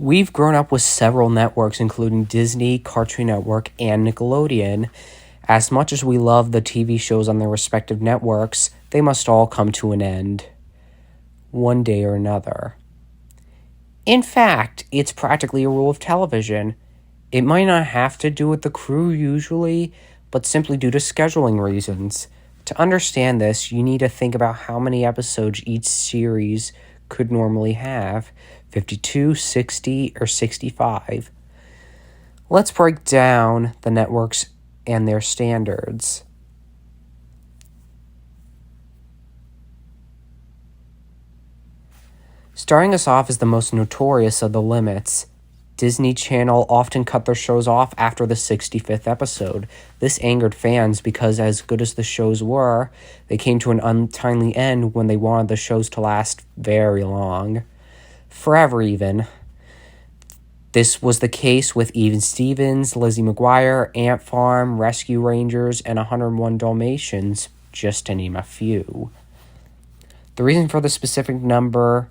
We've grown up with several networks, including Disney, Cartoon Network, and Nickelodeon. As much as we love the TV shows on their respective networks, they must all come to an end, one day or another. In fact, it's practically a rule of television. It might not have to do with the crew usually, but simply due to scheduling reasons. To understand this, you need to think about how many episodes each series could normally have: 52, 60, or 65. Let's break down the networks and their standards. Starting us off is the most notorious of the limits. Disney Channel often cut their shows off after the 65th episode. This angered fans because, as good as the shows were, they came to an untimely end when they wanted the shows to last very long. Forever, even. This was the case with Even Stevens, Lizzie McGuire, Ant Farm, Rescue Rangers, and 101 Dalmatians, just to name a few. The reason for the specific number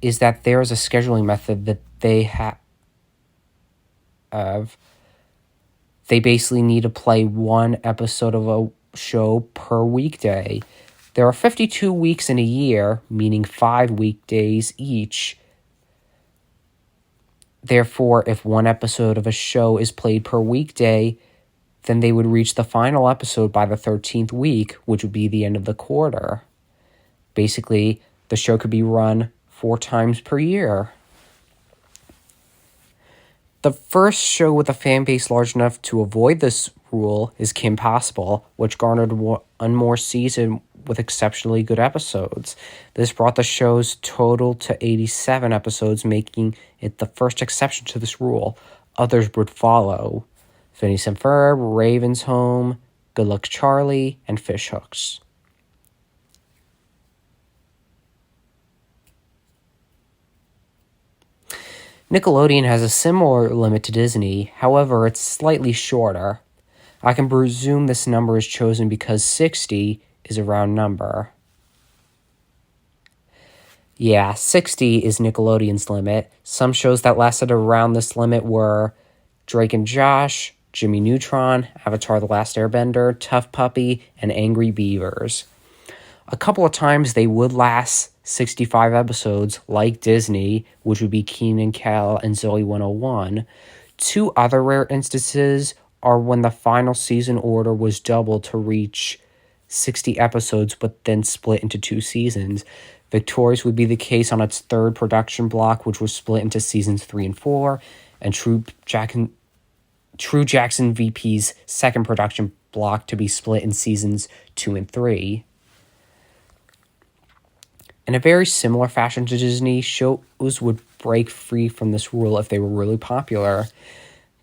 is that there is a scheduling method that they have. They basically need to play one episode of a show per weekday. There are 52 weeks in a year, meaning 5 weekdays each. Therefore, if one episode of a show is played per weekday, then they would reach the final episode by the 13th week, which would be the end of the quarter. Basically, the show could be run 4 times per year. The first show with a fan base large enough to avoid this rule is Kim Possible, which garnered one more season with exceptionally good episodes. This brought the show's total to 87 episodes, making it the first exception to this rule. Others would follow: Phineas and Ferb, Raven's Home, Good Luck Charlie, and Fish Hooks. Nickelodeon has a similar limit to Disney, however, it's slightly shorter. I can presume this number is chosen because 60 is a round number. Yeah, 60 is Nickelodeon's limit. Some shows that lasted around this limit were Drake and Josh, Jimmy Neutron, Avatar: The Last Airbender, Tough Puppy, and Angry Beavers. A couple of times they would last 65 episodes, like Disney, which would be Kenan and Kel and Zoe 101. 2 other rare instances are when the final season order was doubled to reach 60 episodes, but then split into 2 seasons. Victorious would be the case on its 3rd production block, which was split into seasons 3 and 4, and True Jackson VP's 2nd production block to be split in seasons 2 and 3. In a very similar fashion to Disney, shows would break free from this rule if they were really popular.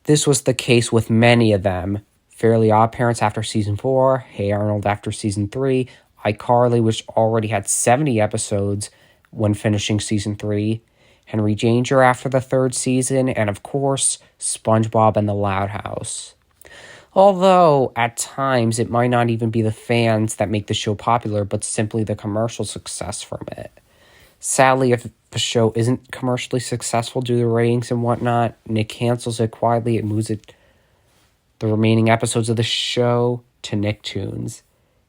This was the case with many of them. Fairly Odd Parents after season 4, Hey Arnold after season 3, iCarly, which already had 70 episodes when finishing season 3, Henry Danger after the 3rd season, and of course, SpongeBob and the Loud House. Although, at times, it might not even be the fans that make the show popular, but simply the commercial success from it. Sadly, if the show isn't commercially successful due to ratings and whatnot, Nick cancels it quietly and moves the remaining episodes of the show to Nicktoons.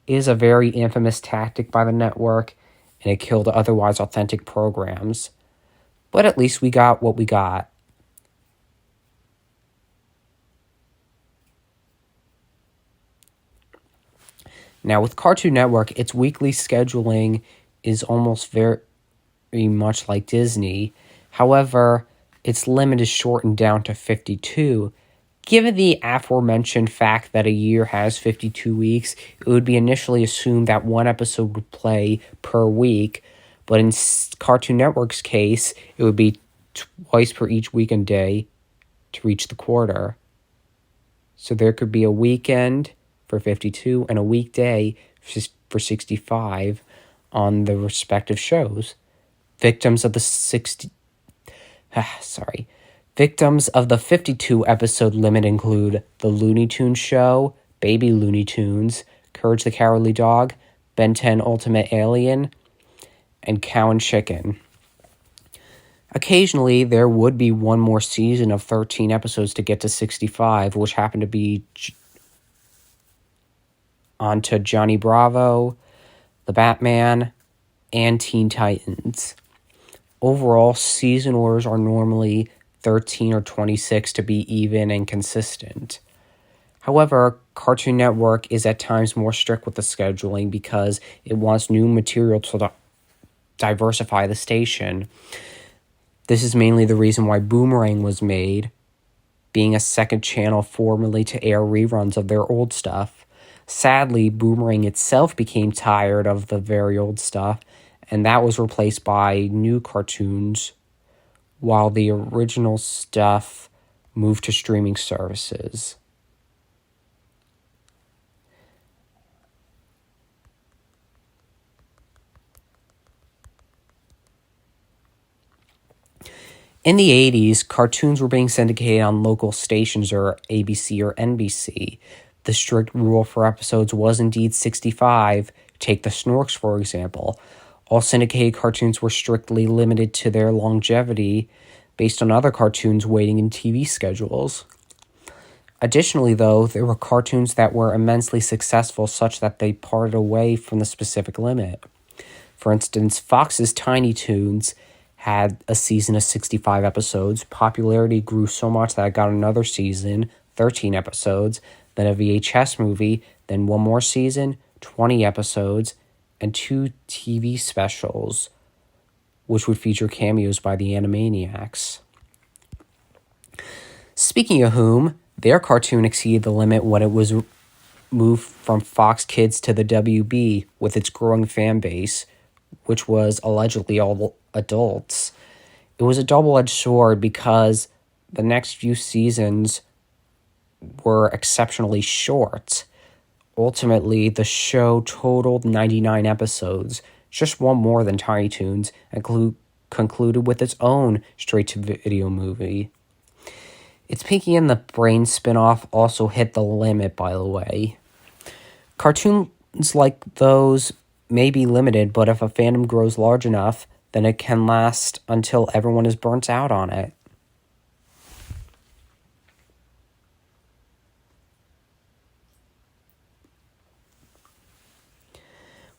It is a very infamous tactic by the network, and it killed otherwise authentic programs. But at least we got what we got. Now, with Cartoon Network, its weekly scheduling is almost very much like Disney. However, its limit is shortened down to 52. Given the aforementioned fact that a year has 52 weeks, it would be initially assumed that one episode would play per week, but in Cartoon Network's case, it would be twice per each weekend day to reach the quarter. So there could be a weekend for 52 and a weekday for 65 on the respective shows. Victims of the 52 episode limit include The Looney Tunes Show, Baby Looney Tunes, Courage the Cowardly Dog, Ben 10 Ultimate Alien, and Cow and Chicken. Occasionally, there would be one more season of 13 episodes to get to 65, which happened to be onto Johnny Bravo, The Batman, and Teen Titans. Overall, season orders are normally 13 or 26 to be even and consistent. However, Cartoon Network is at times more strict with the scheduling because it wants new material to diversify the station. This is mainly the reason why Boomerang was made, being a second channel formerly to air reruns of their old stuff. Sadly, Boomerang itself became tired of the very old stuff, and that was replaced by new cartoons, while the original stuff moved to streaming services. In the 80s, cartoons were being syndicated on local stations or ABC or NBC. The strict rule for episodes was indeed 65. Take the Snorks, for example. All syndicated cartoons were strictly limited to their longevity based on other cartoons waiting in TV schedules. Additionally, though, there were cartoons that were immensely successful such that they parted away from the specific limit. For instance, Fox's Tiny Toons had a season of 65 episodes. Popularity grew so much that it got another season, 13 episodes, then a VHS movie, then one more season, 20 episodes, and 2 TV specials, which would feature cameos by the Animaniacs. Speaking of whom, their cartoon exceeded the limit when it was moved from Fox Kids to the WB with its growing fan base, which was allegedly all adults. It was a double-edged sword because the next few seasons were exceptionally short. Ultimately, the show totaled 99 episodes, just one more than Tiny Toons, and concluded with its own straight-to-video movie. Its Pinky and the Brain spin-off also hit the limit, by the way. Cartoons like those may be limited, but if a fandom grows large enough, then it can last until everyone is burnt out on it.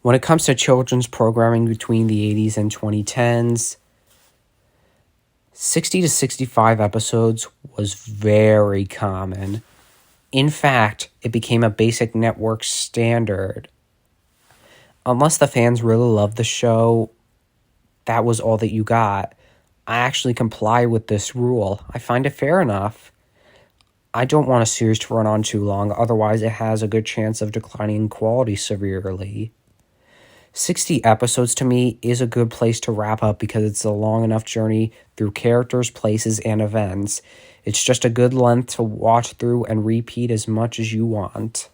When it comes to children's programming between the 80s and 2010s, 60 to 65 episodes was very common. In fact, it became a basic network standard. Unless the fans really loved the show, that was all that you got. I actually comply with this rule. I find it fair enough. I don't want a series to run on too long, otherwise it has a good chance of declining in quality severely. 60 episodes to me is a good place to wrap up because it's a long enough journey through characters, places, and events. It's just a good length to watch through and repeat as much as you want.